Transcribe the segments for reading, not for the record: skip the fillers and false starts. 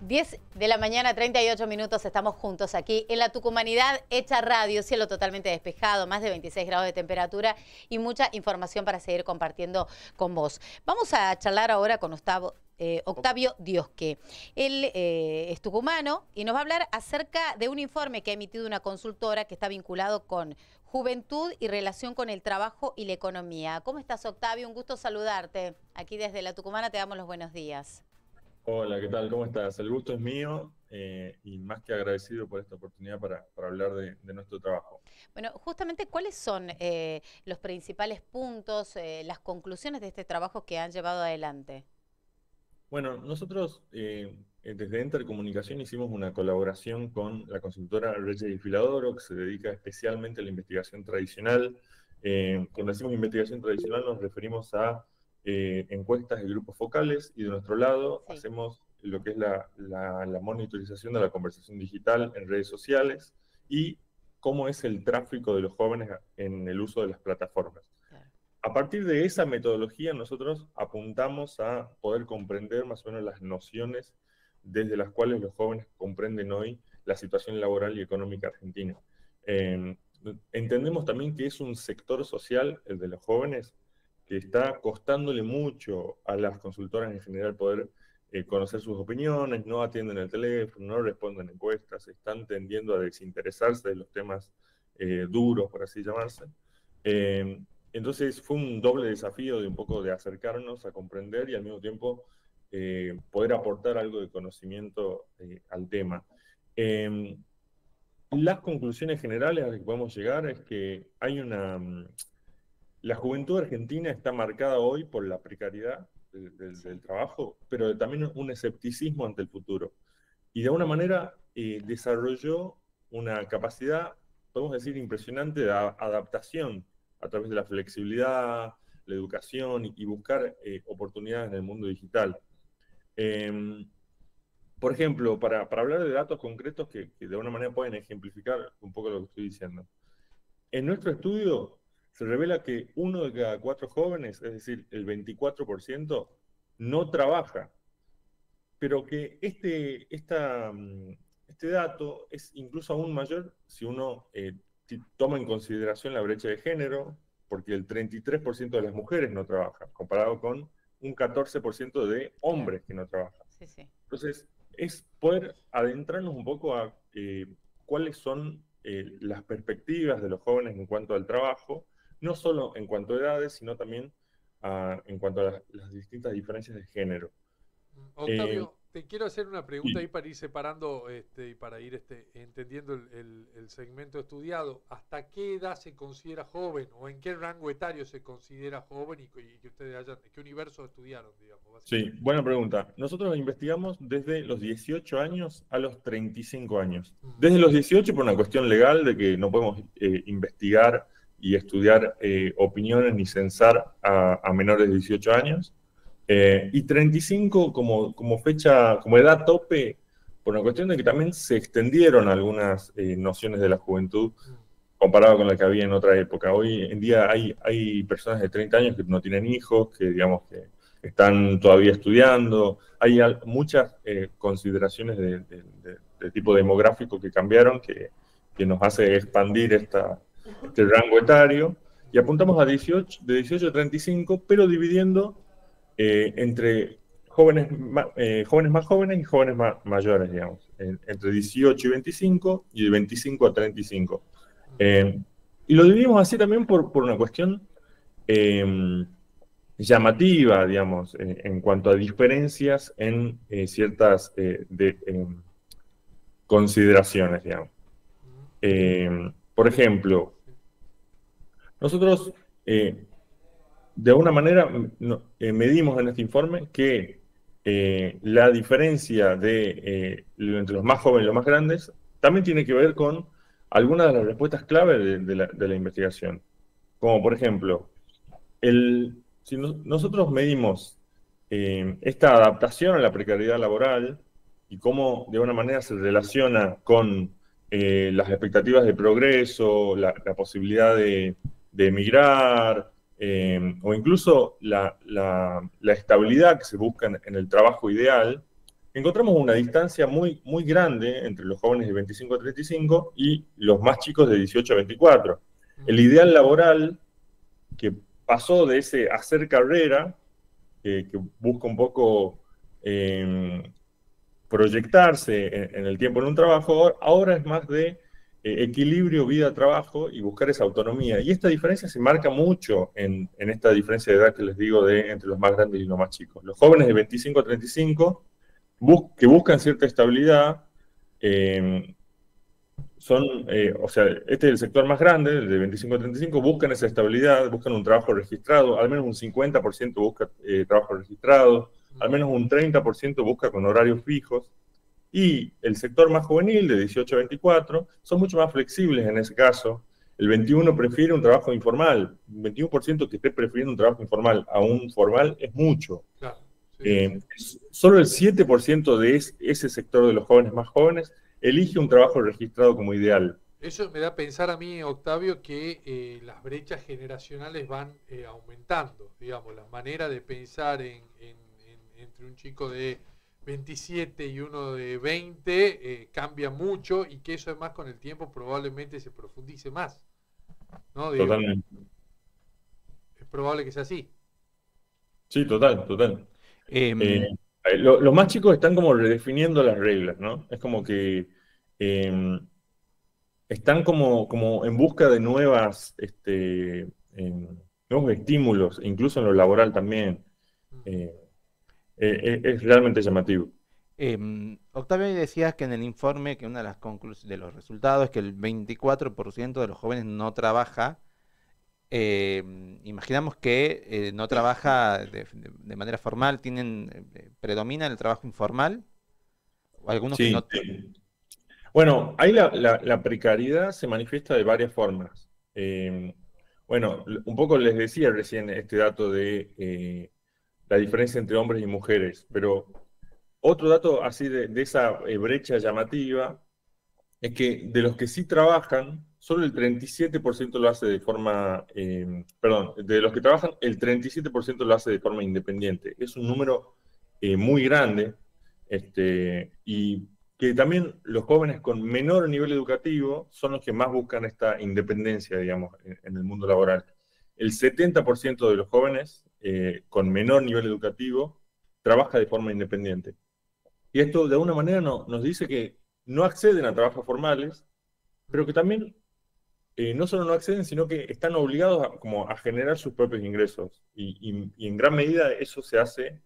10 de la mañana, 38 minutos, estamos juntos aquí en la Tucumanidad hecha radio, cielo totalmente despejado, más de 26 grados de temperatura y mucha información para seguir compartiendo con vos. Vamos a charlar ahora con Octavio Diosque. Él es tucumano y nos va a hablar acerca de un informe que ha emitido una consultora que está vinculado con juventud y relación con el trabajo y la economía. ¿Cómo estás, Octavio? Un gusto saludarte. Aquí desde la Tucumana te damos los buenos días. Hola, ¿qué tal? ¿Cómo estás? El gusto es mío y más que agradecido por esta oportunidad para hablar de nuestro trabajo. Bueno, justamente, ¿cuáles son los principales puntos, las conclusiones de este trabajo que han llevado adelante? Bueno, nosotros desde Enter Comunicación hicimos una colaboración con la consultora Reyes y Filadoro, que se dedica especialmente a la investigación tradicional. Cuando decimos investigación tradicional nos referimos a encuestas de grupos focales, y de nuestro lado Sí. hacemos lo que es la monitorización de la conversación digital en redes sociales y cómo es el tráfico de los jóvenes en el uso de las plataformas. Claro. A partir de esa metodología nosotros apuntamos a poder comprender más o menos las nociones desde las cuales los jóvenes comprenden hoy la situación laboral y económica argentina. Entendemos también que es un sector social, el de los jóvenes, que está costándole mucho a las consultoras en general poder conocer sus opiniones, no atienden el teléfono, no responden encuestas, están tendiendo a desinteresarse de los temas duros, por así llamarse. Entonces fue un doble desafío de un poco de acercarnos a comprender y al mismo tiempo poder aportar algo de conocimiento al tema. Las conclusiones generales a las que podemos llegar es que hay la juventud argentina está marcada hoy por la precariedad del trabajo, pero también un escepticismo ante el futuro. Y de alguna manera desarrolló una capacidad, podemos decir, impresionante de adaptación a través de la flexibilidad, la educación y buscar oportunidades en el mundo digital. Por ejemplo, para hablar de datos concretos que de alguna manera pueden ejemplificar un poco lo que estoy diciendo. En nuestro estudio se revela que 1 de cada 4 jóvenes, es decir, el 24%, no trabaja. Pero que este dato es incluso aún mayor si uno toma en consideración la brecha de género, porque el 33% de las mujeres no trabaja, comparado con un 14% de hombres que no trabajan. Sí, sí. Entonces, es poder adentrarnos un poco a cuáles son las perspectivas de los jóvenes en cuanto al trabajo, no solo en cuanto a edades, sino también en cuanto a las distintas diferencias de género. Octavio, te quiero hacer una pregunta sí. ahí para ir separando y para ir entendiendo el segmento estudiado. ¿Hasta qué edad se considera joven o en qué rango etario se considera joven y que ustedes qué universo estudiaron, digamos? Sí, buena pregunta. Nosotros investigamos desde los 18 años a los 35 años. Desde los 18 por una cuestión legal de que no podemos investigar y estudiar opiniones ni censar a menores de 18 años. Y 35 como fecha, como edad tope, por una cuestión de que también se extendieron algunas nociones de la juventud comparado con la que había en otra época. Hoy en día hay personas de 30 años que no tienen hijos, que digamos que están todavía estudiando. Hay muchas consideraciones de tipo demográfico que cambiaron, que nos hace expandir este rango etario. Y apuntamos de 18 a 35, pero dividiendo entre jóvenes más jóvenes y jóvenes mayores, digamos, entre 18 y 25 y de 25 a 35. Y lo dividimos así también por una cuestión llamativa, digamos, en cuanto a diferencias en ciertas consideraciones, digamos. Por ejemplo, nosotros de alguna manera medimos en este informe que la diferencia entre los más jóvenes y los más grandes también tiene que ver con algunas de las respuestas clave de la investigación. Como por ejemplo, si nosotros medimos esta adaptación a la precariedad laboral y cómo de alguna manera se relaciona con las expectativas de progreso, la posibilidad de emigrar, o incluso la estabilidad que se busca en el trabajo ideal, encontramos una distancia muy, muy grande entre los jóvenes de 25 a 35 y los más chicos de 18 a 24. El ideal laboral que pasó de ese hacer carrera, que busca un poco proyectarse en el tiempo en un trabajo, ahora es más de equilibrio vida-trabajo y buscar esa autonomía. Y esta diferencia se marca mucho en esta diferencia de edad que les digo entre los más grandes y los más chicos. Los jóvenes de 25 a 35 que buscan cierta estabilidad, o sea, este es el sector más grande, el de 25 a 35, buscan esa estabilidad, buscan un trabajo registrado, al menos un 50% busca trabajo registrado, al menos un 30% busca con horarios fijos, y el sector más juvenil, de 18 a 24, son mucho más flexibles en ese caso. El 21% prefiere un trabajo informal, un 21% que esté prefiriendo un trabajo informal a un formal es mucho. Claro, sí. Solo el 7% de ese sector de los jóvenes más jóvenes elige un trabajo registrado como ideal. Eso me da a pensar a mí, Octavio, que las brechas generacionales van aumentando, digamos, la manera de pensar entre un chico de 27 y uno de 20 cambia mucho, y que eso además con el tiempo probablemente se profundice más, ¿no? Digo, Totalmente. es probable que sea así. Sí, total. Los más chicos están como redefiniendo las reglas, ¿no? Es como que están como en busca de nuevos estímulos, incluso en lo laboral también. Es realmente llamativo. Octavio, decías que en el informe que una de las conclusiones de los resultados es que el 24% de los jóvenes no trabaja. Imaginamos que no trabaja de manera formal, predomina el trabajo informal, o algunos que Sí. no. Bueno, ahí la precariedad se manifiesta de varias formas. Bueno, un poco les decía recién este dato de la diferencia entre hombres y mujeres, pero otro dato así de esa brecha llamativa es que de los que sí trabajan, solo el 37% lo hace de forma, perdón, de los que trabajan, el 37% lo hace de forma independiente. Es un número muy grande, y que también los jóvenes con menor nivel educativo son los que más buscan esta independencia, digamos, en el mundo laboral. El 70% de los jóvenes con menor nivel educativo trabaja de forma independiente. Y esto de alguna manera nos dice que no acceden a trabajos formales, pero que también no solo no acceden, sino que están obligados como a generar sus propios ingresos. Y en gran medida eso se hace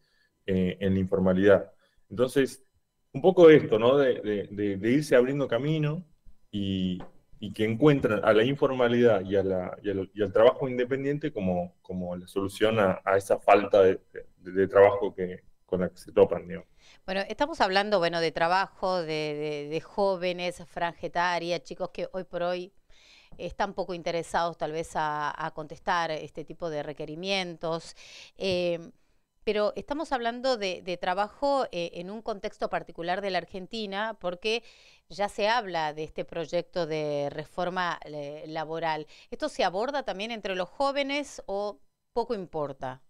en la informalidad. Entonces, un poco esto, ¿no? De irse abriendo camino y que encuentran a la informalidad y al trabajo independiente como la solución a esa falta de trabajo con la que se topan, digamos. Bueno, estamos hablando, bueno, de trabajo, de jóvenes, franja etaria, chicos que hoy por hoy están poco interesados tal vez a contestar este tipo de requerimientos. Pero estamos hablando de trabajo en un contexto particular de la Argentina, porque ya se habla de este proyecto de reforma laboral. ¿Esto se aborda también entre los jóvenes o poco importa?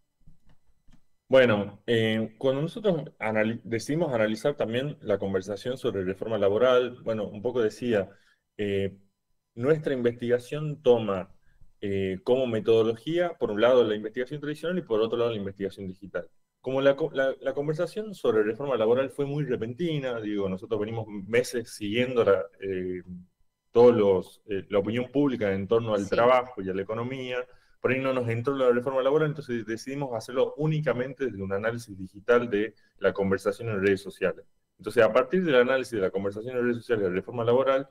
Bueno, cuando nosotros decidimos analizar también la conversación sobre reforma laboral, bueno, un poco decía, eh, nuestra investigación toma como metodología, por un lado, la investigación tradicional y por otro lado, la investigación digital. Como la conversación sobre reforma laboral fue muy repentina, digo, nosotros venimos meses siguiendo la opinión pública en torno al Sí. trabajo y a la economía. Por ahí no nos entró la reforma laboral, entonces decidimos hacerlo únicamente desde un análisis digital de la conversación en redes sociales. Entonces, a partir del análisis de la conversación en redes sociales de la reforma laboral,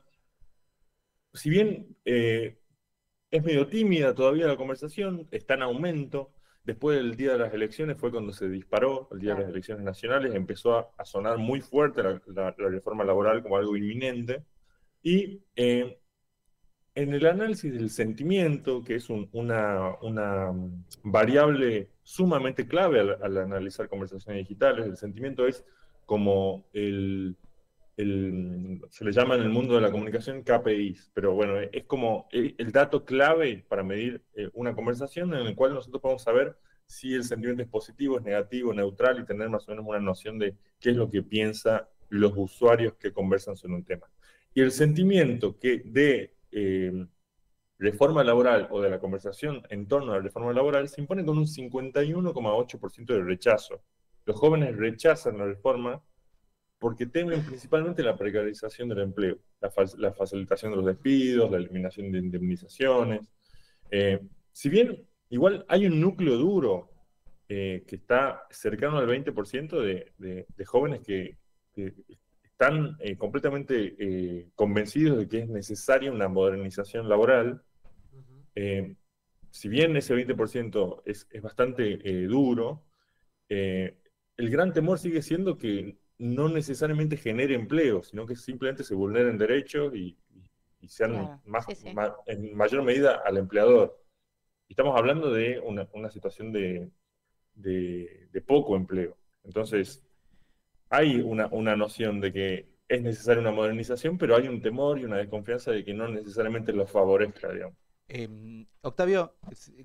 si bien es medio tímida todavía la conversación, está en aumento. Después del día de las elecciones fue cuando se disparó, el día de las elecciones nacionales, empezó a sonar muy fuerte la reforma laboral como algo inminente. Y en el análisis del sentimiento, que es una variable sumamente clave al analizar conversaciones digitales, el sentimiento es como se le llama en el mundo de la comunicación KPIs, pero bueno, es como el dato clave para medir una conversación en el cual nosotros podemos saber si el sentimiento es positivo, es negativo, neutral, y tener más o menos una noción de qué es lo que piensan los usuarios que conversan sobre un tema. Y el sentimiento que de reforma laboral o de la conversación en torno a la reforma laboral se impone con un 51,8% de rechazo. Los jóvenes rechazan la reforma porque temen principalmente la precarización del empleo, la facilitación de los despidos, la eliminación de indemnizaciones. Si bien igual hay un núcleo duro que está cercano al 20% de jóvenes que están completamente convencidos de que es necesaria una modernización laboral. Si bien ese 20% es bastante duro, el gran temor sigue siendo que no necesariamente genere empleo, sino que simplemente se vulneren derechos y sean Claro, sí, sí. en mayor medida al empleador. Estamos hablando de una situación de poco empleo. Entonces, hay una noción de que es necesaria una modernización, pero hay un temor y una desconfianza de que no necesariamente lo favorezca, digamos. Octavio,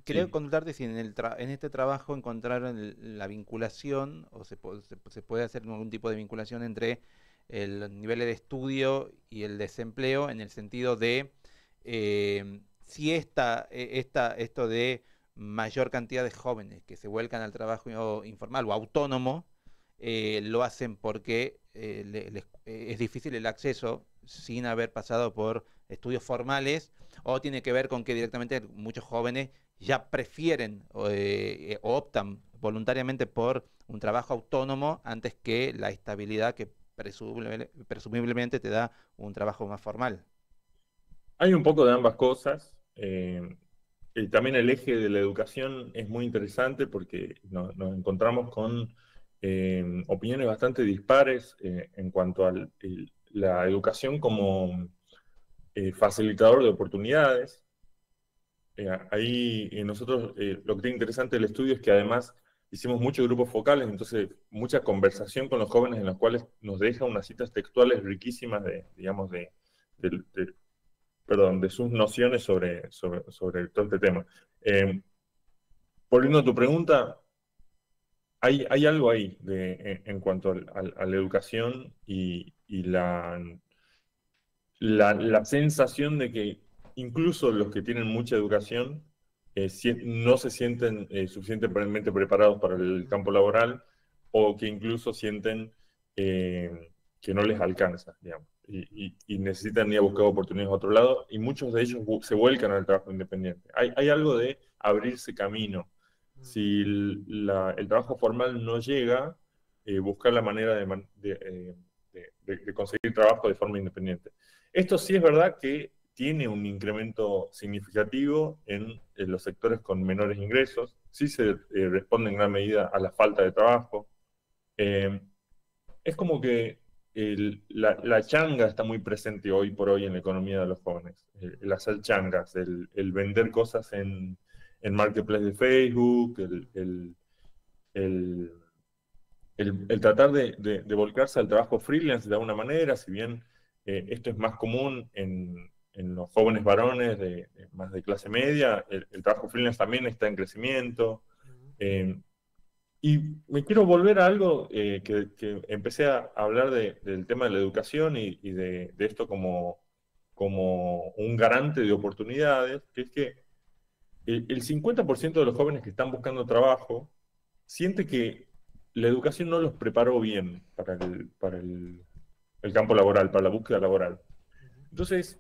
quería Sí. consultarte si en este trabajo encontraron la vinculación, o se puede hacer algún tipo de vinculación entre el nivel de estudio y el desempleo, en el sentido de si esto de mayor cantidad de jóvenes que se vuelcan al trabajo informal o autónomo, lo hacen porque es difícil el acceso sin haber pasado por estudios formales, o tiene que ver con que directamente muchos jóvenes ya prefieren o optan voluntariamente por un trabajo autónomo antes que la estabilidad que presumiblemente te da un trabajo más formal. Hay un poco de ambas cosas. También el eje de la educación es muy interesante porque nos encontramos con opiniones bastante dispares en cuanto a la educación como facilitador de oportunidades. Ahí nosotros lo que tiene interesante del estudio es que además hicimos muchos grupos focales, entonces mucha conversación con los jóvenes en los cuales nos deja unas citas textuales riquísimas digamos, perdón, de sus nociones sobre todo este tema. Volviendo a tu pregunta, hay algo ahí en cuanto a la educación y la sensación de que incluso los que tienen mucha educación no se sienten suficientemente preparados para el campo laboral, o que incluso sienten que no les alcanza, digamos, y necesitan ir a buscar oportunidades a otro lado, y muchos de ellos se vuelcan al trabajo independiente. Hay algo de abrirse camino. Si el trabajo formal no llega, buscar la manera de conseguir trabajo de forma independiente. Esto sí es verdad que tiene un incremento significativo en los sectores con menores ingresos, sí se responde en gran medida a la falta de trabajo. Es como que la changa está muy presente hoy por hoy en la economía de los jóvenes. El hacer changas, el vender cosas en marketplace de Facebook, el tratar de volcarse al trabajo freelance de alguna manera, si bien esto es más común en los jóvenes varones más de clase media, el trabajo freelance también está en crecimiento. Y me quiero volver a algo que empecé a hablar del tema de la educación y de esto como un garante de oportunidades, que es que el 50% de los jóvenes que están buscando trabajo siente que la educación no los preparó bien para el campo laboral, para la búsqueda laboral. Entonces,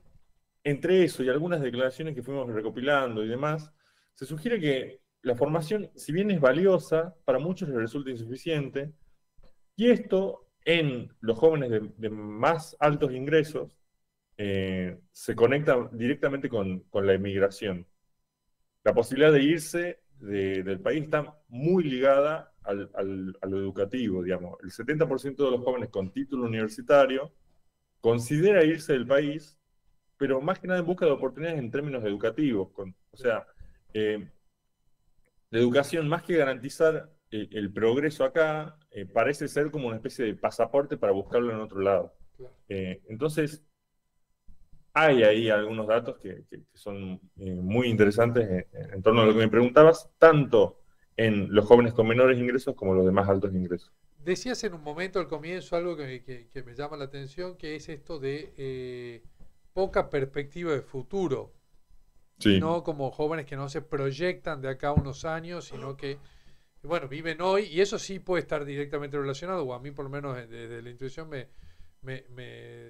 entre eso y algunas declaraciones que fuimos recopilando y demás, se sugiere que la formación, si bien es valiosa, para muchos les resulta insuficiente, y esto en los jóvenes de más altos ingresos se conecta directamente con la emigración. La posibilidad de irse del país está muy ligada a lo educativo, digamos. El 70% de los jóvenes con título universitario considera irse del país, pero más que nada en busca de oportunidades en términos educativos. O sea, la educación, más que garantizar el progreso acá, parece ser como una especie de pasaporte para buscarlo en otro lado. Entonces, hay ahí algunos datos que son muy interesantes en torno a lo que me preguntabas, tanto en los jóvenes con menores ingresos como los de más altos ingresos. Decías en un momento al comienzo algo que me llama la atención, que es esto de poca perspectiva de futuro. Sí. No como jóvenes que no se proyectan de acá a unos años, sino que, bueno, viven hoy, y eso sí puede estar directamente relacionado, o a mí por lo menos desde la intuición me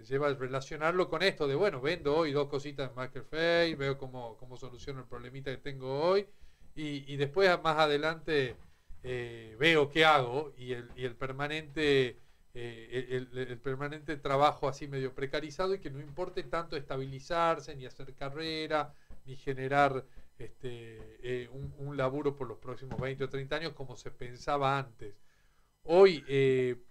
lleva a relacionarlo con esto de, bueno, vendo hoy 2 cositas en Marketplace, veo cómo soluciono el problemita que tengo hoy, y después más adelante veo qué hago, y el permanente... el permanente trabajo así medio precarizado, y que no importe tanto estabilizarse, ni hacer carrera, ni generar un laburo por los próximos 20 o 30 años como se pensaba antes. Hoy,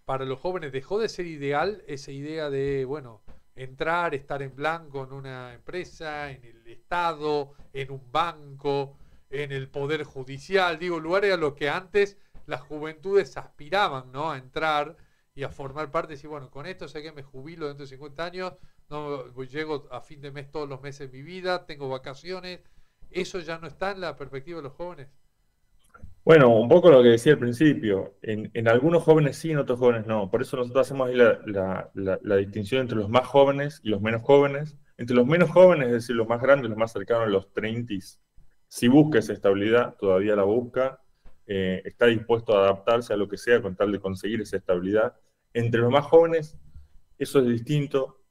para los jóvenes, dejó de ser ideal esa idea de, bueno, entrar, estar en blanco en una empresa, en el Estado, en un banco, en el Poder Judicial, digo, lugares a los que antes las juventudes aspiraban, ¿no?, a entrar y a formar parte, y decir, bueno, con esto sé que me jubilo dentro de 50 años, no llego a fin de mes todos los meses de mi vida, tengo vacaciones. ¿Eso ya no está en la perspectiva de los jóvenes? Bueno, un poco lo que decía al principio, en algunos jóvenes sí, en otros jóvenes no. Por eso nosotros hacemos ahí la distinción entre los más jóvenes y los menos jóvenes. Entre los menos jóvenes, es decir, los más grandes, los más cercanos a los 30, si busca esa estabilidad, todavía la busca, está dispuesto a adaptarse a lo que sea con tal de conseguir esa estabilidad. Entre los más jóvenes, eso es distinto.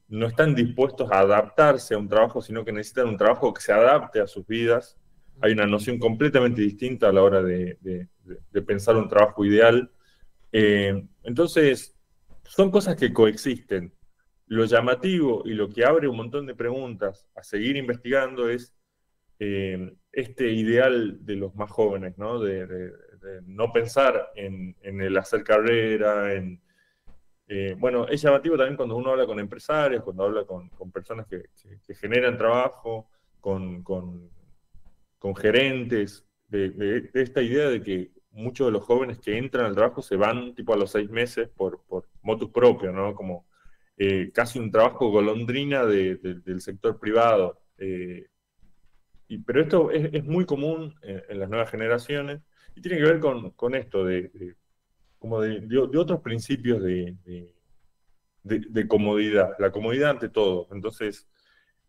No están dispuestos a adaptarse a un trabajo, sino que necesitan un trabajo que se adapte a sus vidas. Hay una noción completamente distinta a la hora de pensar un trabajo ideal. Entonces, son cosas que coexisten. Lo llamativo y lo que abre un montón de preguntas a seguir investigando es este ideal de los más jóvenes, ¿no? De no pensar en el hacer carrera, bueno, es llamativo también cuando uno habla con empresarios, cuando habla con personas que generan trabajo, con gerentes, de esta idea de que muchos de los jóvenes que entran al trabajo se van tipo a los 6 meses por motus propio, ¿no? Como casi un trabajo golondrina del sector privado. Pero esto es muy común en las nuevas generaciones y tiene que ver con esto, como de otros principios de comodidad, la comodidad ante todo. Entonces,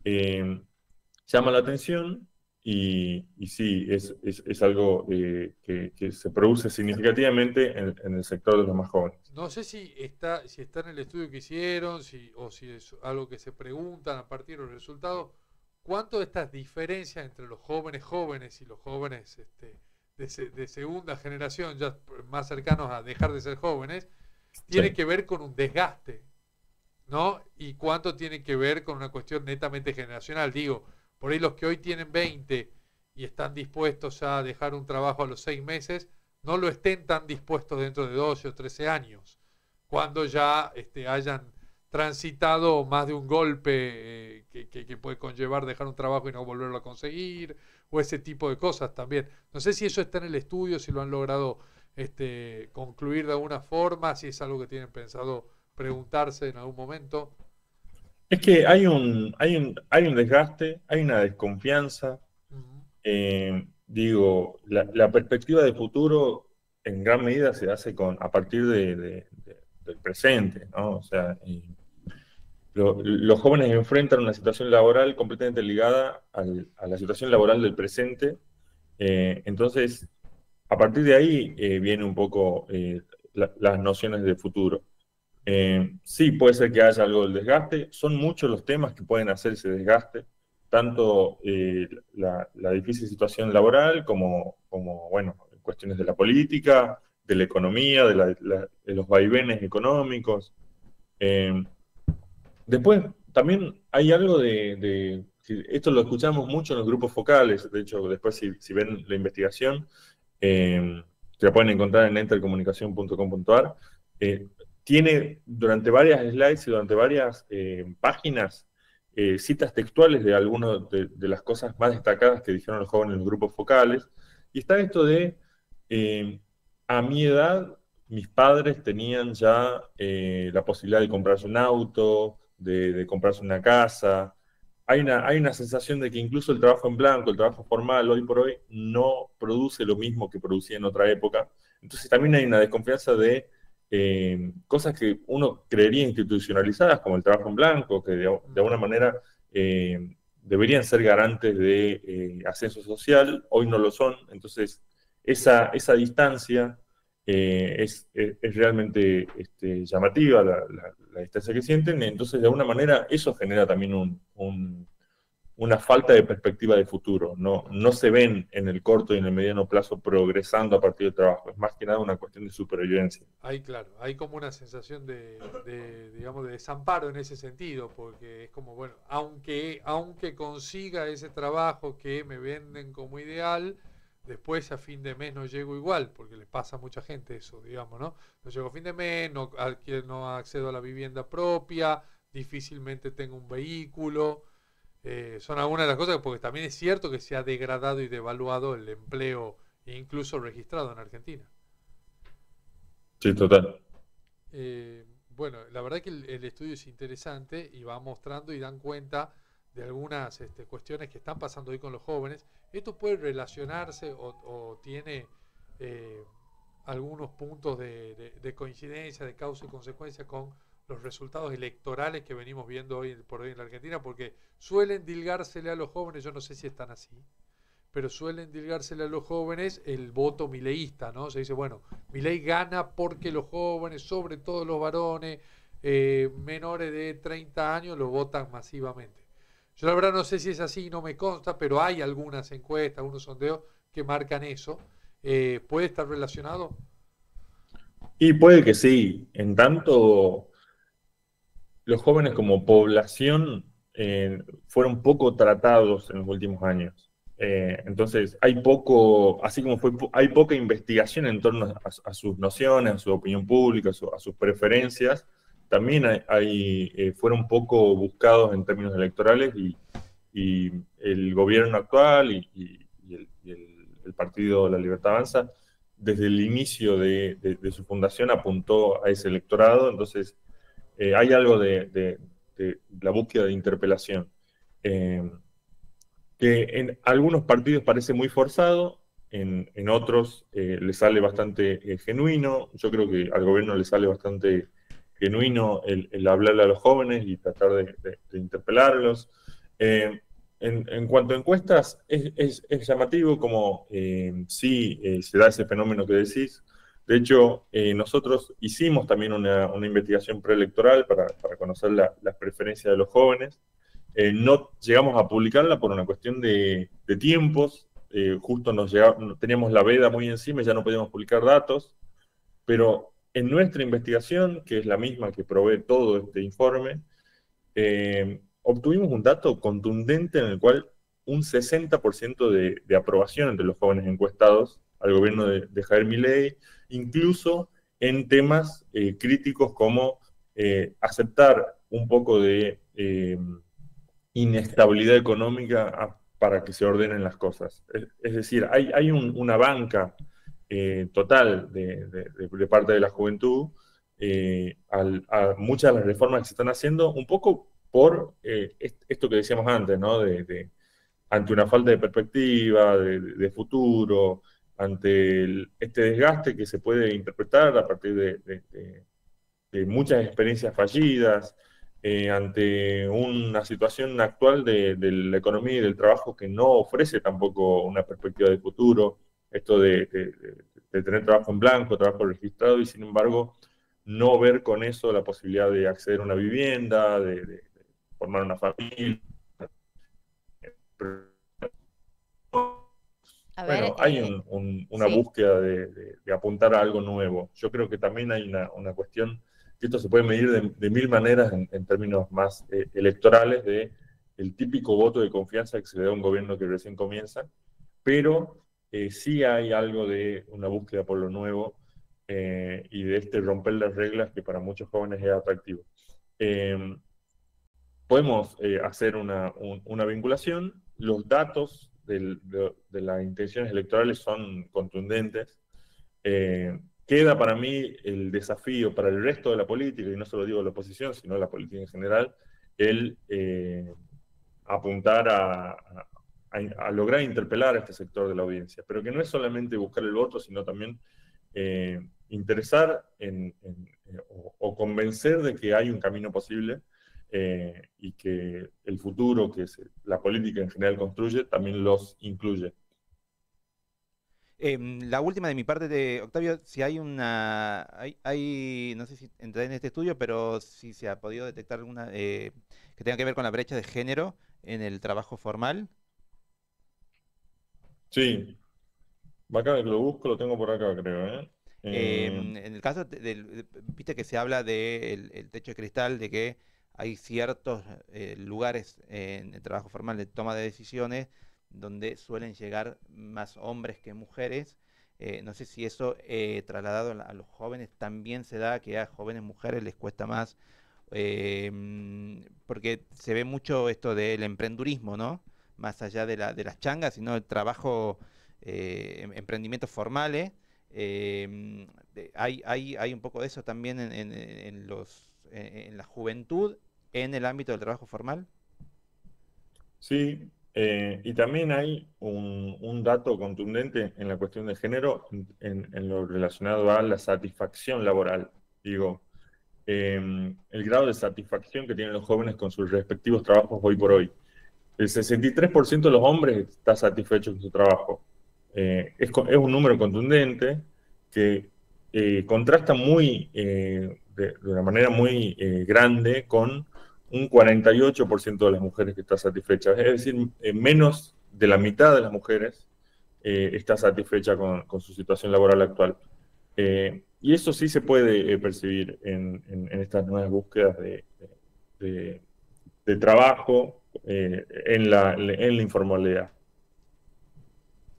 llama la atención y sí, es algo que se produce significativamente en el sector de los más jóvenes. No sé si está en el estudio que hicieron, o si es algo que se preguntan a partir de los resultados. ¿Cuánto de estas diferencias entre los jóvenes y los jóvenes de segunda generación, ya más cercanos a dejar de ser jóvenes, tiene Sí. que ver con un desgaste, ¿no? Y cuánto tiene que ver con una cuestión netamente generacional? Digo, por ahí los que hoy tienen 20 y están dispuestos a dejar un trabajo a los 6 meses, no lo estén tan dispuestos dentro de 12 o 13 años, cuando ya hayan transitado más de un golpe que puede conllevar dejar un trabajo y no volverlo a conseguir, o ese tipo de cosas también. No sé si eso está en el estudio, si lo han logrado concluir de alguna forma, si es algo que tienen pensado preguntarse en algún momento. Es que hay un desgaste, hay una desconfianza. Digo, la perspectiva de futuro en gran medida se hace a partir del presente, ¿no? O sea, los jóvenes enfrentan una situación laboral completamente ligada a la situación laboral del presente. Entonces, a partir de ahí viene un poco las nociones de futuro. Sí, puede ser que haya algo del desgaste. Son muchos los temas que pueden hacer ese desgaste, tanto la difícil situación laboral como, bueno, cuestiones de la política, de la economía, de los vaivenes económicos. Después, también hay algo esto lo escuchamos mucho en los grupos focales. De hecho, después si ven la investigación, se la pueden encontrar en entercomunicación.com.ar. Tiene durante varias slides y durante varias páginas citas textuales de algunas de las cosas más destacadas que dijeron los jóvenes en los grupos focales. Y está esto de, a mi edad, mis padres tenían ya la posibilidad de comprarse un auto, de comprarse una casa, hay una sensación de que incluso el trabajo en blanco, el trabajo formal, hoy por hoy, no produce lo mismo que producía en otra época. Entonces también hay una desconfianza de cosas que uno creería institucionalizadas, como el trabajo en blanco, que de alguna manera deberían ser garantes de ascenso social, hoy no lo son. Entonces, esa distancia es realmente llamativa, la distancia que sienten. Entonces, de alguna manera, eso genera también una falta de perspectiva de futuro. No se ven en el corto y en el mediano plazo progresando a partir del trabajo. Es más que nada una cuestión de supervivencia. Claro, hay como una sensación digamos, de desamparo en ese sentido, porque es como, bueno, aunque consiga ese trabajo que me venden como ideal, después a fin de mes no llego igual, porque le pasa a mucha gente eso, digamos, ¿no? No llego a fin de mes, no accedo a la vivienda propia, difícilmente tengo un vehículo. Son algunas de las cosas, porque también es cierto que se ha degradado y devaluado el empleo, incluso registrado en Argentina. Sí, total. Bueno, la verdad que el estudio es interesante y va mostrando y dan cuenta de algunas cuestiones que están pasando hoy con los jóvenes. ¿Esto puede relacionarse o tiene algunos puntos de coincidencia, de causa y consecuencia con los resultados electorales que venimos viendo hoy por hoy en la Argentina? Porque suelen dilgársele a los jóvenes, yo no sé si están así, pero suelen dilgársele a los jóvenes el voto mileísta, ¿no? Se dice, bueno, Milei gana porque los jóvenes, sobre todo los varones, menores de 30 años, lo votan masivamente. Yo la verdad no sé si es así, no me consta, pero hay algunas encuestas, algunos sondeos que marcan eso. ¿Puede estar relacionado? Y puede que sí, en tanto los jóvenes como población fueron poco tratados en los últimos años. Entonces, así como hay poca investigación en torno a sus nociones, a su opinión pública, a sus preferencias, también fueron poco buscados en términos electorales y el gobierno actual el Partido La Libertad Avanza, desde el inicio de su fundación apuntó a ese electorado. Entonces, hay algo de la búsqueda de interpelación, que en algunos partidos parece muy forzado, en otros le sale bastante genuino. Yo creo que al gobierno le sale bastante genuino el hablarle a los jóvenes y tratar de interpelarlos. En cuanto a encuestas, es llamativo como sí se da ese fenómeno que decís. De hecho, nosotros hicimos también una investigación preelectoral para conocer las preferencias de los jóvenes. No llegamos a publicarla por una cuestión de tiempos. Justo teníamos la veda muy encima y ya no podíamos publicar datos. Pero en nuestra investigación, que es la misma que provee todo este informe, obtuvimos un dato contundente en el cual un 60% de aprobación entre los jóvenes encuestados al gobierno de Javier Milei, incluso en temas críticos como aceptar un poco de inestabilidad económica para que se ordenen las cosas. Es decir, hay una banca total de parte de la juventud a muchas de las reformas que se están haciendo, un poco por esto que decíamos antes, ¿no? Ante una falta de perspectiva, de futuro, ante este desgaste que se puede interpretar a partir de muchas experiencias fallidas, ante una situación actual de la economía y del trabajo que no ofrece tampoco una perspectiva de futuro, esto de tener trabajo en blanco, trabajo registrado, y sin embargo no ver con eso la posibilidad de acceder a una vivienda, de formar una familia. Bueno, hay una sí. búsqueda de apuntar a algo nuevo. Yo creo que también hay una cuestión, que esto se puede medir de mil maneras en términos más electorales, de el típico voto de confianza que se le da a un gobierno que recién comienza, pero sí hay algo de una búsqueda por lo nuevo y de romper las reglas que para muchos jóvenes es atractivo. Podemos hacer una vinculación. Los datos de las intenciones electorales son contundentes. Queda para mí el desafío para el resto de la política, y no solo digo la oposición, sino la política en general, el apuntar a lograr interpelar a este sector de la audiencia, pero que no es solamente buscar el voto, sino también interesar o convencer de que hay un camino posible y que el futuro que la política en general construye también los incluye. La última de mi parte, Octavio, si hay no sé si entré en este estudio, pero si se ha podido detectar alguna que tenga que ver con la brecha de género en el trabajo formal. Sí, acá lo busco, lo tengo por acá, creo, ¿eh? En el caso viste que se habla del techo de cristal, de que hay ciertos lugares en el trabajo formal de toma de decisiones donde suelen llegar más hombres que mujeres. No sé si eso trasladado a los jóvenes también se da, que a jóvenes mujeres les cuesta más, porque se ve mucho esto del emprendurismo, ¿no? Más allá de las changas, sino el trabajo, emprendimientos formales. Hay un poco de eso también en la juventud, en el ámbito del trabajo formal. Sí, y también hay un dato contundente en la cuestión de género en lo relacionado a la satisfacción laboral. Digo, el grado de satisfacción que tienen los jóvenes con sus respectivos trabajos hoy por hoy. El 63% de los hombres está satisfecho con su trabajo. Es un número contundente que contrasta de una manera muy grande con un 48% de las mujeres que está satisfecha. Es decir, menos de la mitad de las mujeres está satisfecha con su situación laboral actual. Y eso sí se puede percibir en estas nuevas búsquedas de trabajo en la informalidad.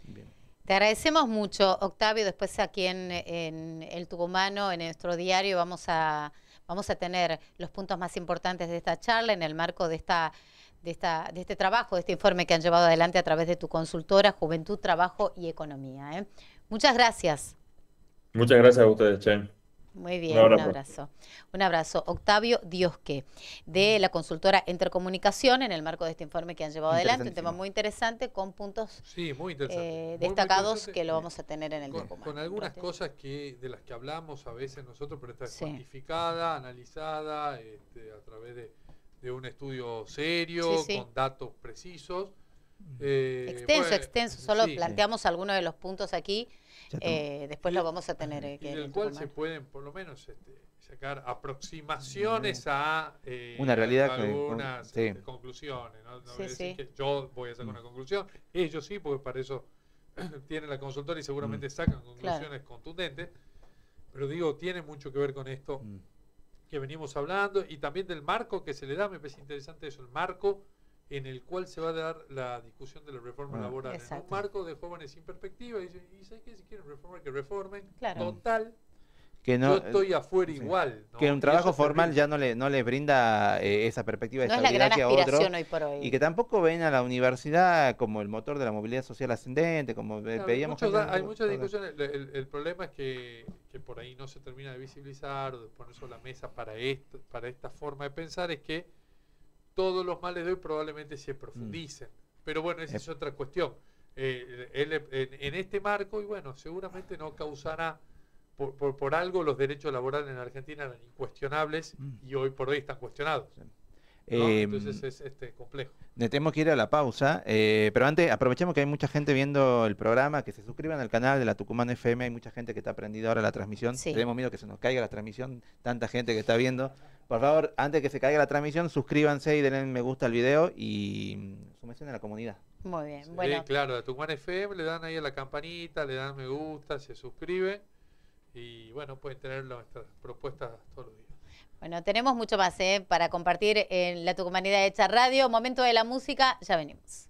Bien. Te agradecemos mucho, Octavio. Después aquí en El Tucumano, en nuestro diario, vamos a tener los puntos más importantes de esta charla en el marco de este trabajo, de este informe que han llevado adelante a través de tu consultora Juventud, Trabajo y Economía, ¿eh? Muchas gracias. Muchas gracias a ustedes, Che. Muy bien, un abrazo. Un abrazo. Octavio Diosqué, de la consultora Intercomunicación, en el marco de este informe que han llevado adelante, un tema muy interesante con puntos muy destacados muy interesante, que lo vamos a tener en el documento. Con algunas cosas de las que hablamos a veces nosotros, pero está cuantificada, analizada a través de un estudio serio, con datos precisos. Extenso, solo planteamos algunos de los puntos aquí, después lo vamos a tener. Y del cual se pueden por lo menos sacar aproximaciones a una realidad, algunas conclusiones. No voy a decir que yo voy a sacar una conclusión, ellos sí, porque para eso tienen la consultora y seguramente sacan conclusiones contundentes, pero digo, tiene mucho que ver con esto que venimos hablando y también del marco que se le da. Me parece interesante eso, el marco en el cual se va a dar la discusión de la reforma laboral. En un marco de jóvenes sin perspectiva, y ¿sabes qué? Si quieren reformar, que reformen. Total, que no, yo estoy afuera igual, ¿no? Que un trabajo formal ya no le brinda esa perspectiva de estabilidad que a otros, hoy por hoy. Y que tampoco ven a la universidad como el motor de la movilidad social ascendente, como veíamos. Hay muchas discusiones. El problema es que por ahí no se termina de visibilizar o de poner sobre la mesa para esta forma de pensar, es que todos los males de hoy probablemente se profundicen. Pero bueno, esa es otra cuestión. En este marco, y bueno, seguramente no causará, por algo los derechos laborales en Argentina eran incuestionables y hoy por hoy están cuestionados. ¿No? Entonces es complejo. Tenemos que ir a la pausa, pero antes aprovechemos que hay mucha gente viendo el programa, que se suscriban al canal de la Tucumán FM. Hay mucha gente que está aprendiendo ahora la transmisión. Tenemos miedo que se nos caiga la transmisión, tanta gente que está viendo. Por favor, antes que se caiga la transmisión, suscríbanse y denle me gusta al video y súmense a la comunidad. Muy bien. Sí, bueno, claro, a Tucumán FM le dan ahí a la campanita, le dan me gusta, se suscriben y bueno, pueden tener nuestras propuestas todos los días. Bueno, tenemos mucho más para compartir en La Tucumanidad Hecha Radio. Momento de la música, ya venimos.